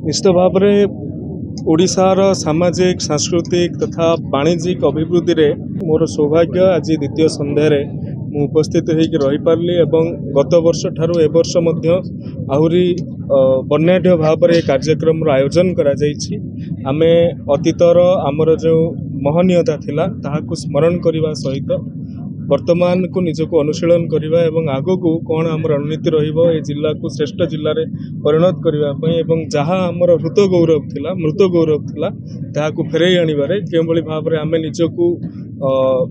निश्चित भाव में ओडिशार सामाजिक सांस्कृतिक तथा वाणिज्यिक अभिवृद्धि रे मोर सौभाग्य आज द्वितीय संध्यारे मु उपस्थित होकर रही पारली एवं गत वर्ष ठारू ए वर्ष मध्य आहुरी वर्णाढ्य भाव में कार्यक्रम आयोजन करा जायछि। आमे अतीतर आमर जो महनीयता थिला ताहाकु स्मरण करने सहित वर्तमान को निजक अनुशीलन करने एवं आगो को कौन आम रणनीति रहिबो ए जिला को श्रेष्ठ जिले में परिणत करने एवं जहाँ आमर हृत गौरव थिला मृत गौरव थिला ताहाकु फेरई आनिबारे केवली भाव में आमे निजकु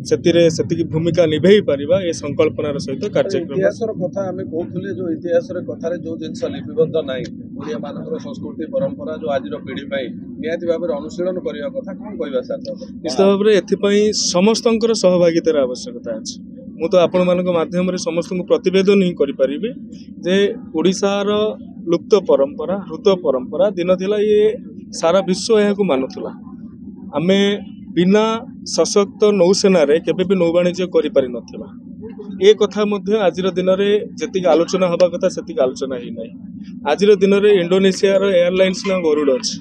सेतिकी भूमिका निभेई पारिबा ए संकल्पनार सहित कार्यक्रम इतिहासर कथा आमे कहथुले जो इतिहासर कथारे जो जिंस लिपिबद्ध नाही ओडिया मानकर संस्कृति परंपरा जो आजिर पीढ़ी पई नियाति भाव में अनुशीलन करिया कथा कोन कहबा सर निश्चित भाव में एथिपई समस्तंकर सहभागितार आवश्यकता अछि। मु तो आपण मानक माध्यम रे समस्त प्रतिवेदन ही करि परिबे जे ओडिशार लुप्त परंपरा हृत परंपरा दिन थिला ये सारा विश्व एहाकु मानुथला। आमे बिना सशक्त नौसेना रे केबे भी नौवाणिज्य करि पारि नथिबा ए कथा मध्य आजिर दिन में जी आलोचना हवा कथा से आलोचना ही ना। आजिर दिन में इंडोनेशिया एयरलाइंस ना गरुड़ अच्छी।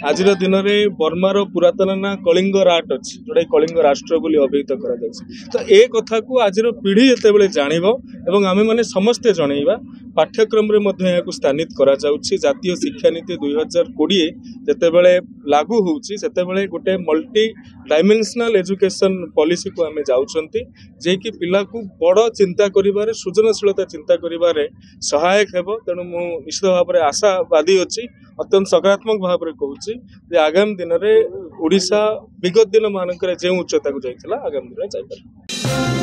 आजिर दिन में बर्मार पुरातन ना कलिंग राट अच्छी जोटा कलिंग राष्ट्र बोली अभिहित करा जायछि। तो ए कथा को आजिर पीढ़ी जेतेबेले जानिबो एवं आमे माने समस्ते जणैबा पाठ्यक्रम रे मध्य याकु स्थानित करा जाउछि। जातीय शिक्षा नीति 2020 जेतेबेले लागू होउछि सेतेबेले गोटे मल्टी डायमेंशनल एजुकेशन पॉलिसी को आमे जाउछंती जे कि पिला को बड़ चिंता करिबारे सृजनशीलता चिंता करिबारे सहायक हेबो। तेणु मु निश्चित भाव में आशावादी अच्छी अत्यंत सकारात्मक भाव में कहूँ जे आगामी दिन में ओडिशा विगत दिन मानक जो उच्चता को जाइला आगामी दिन में जाइपर।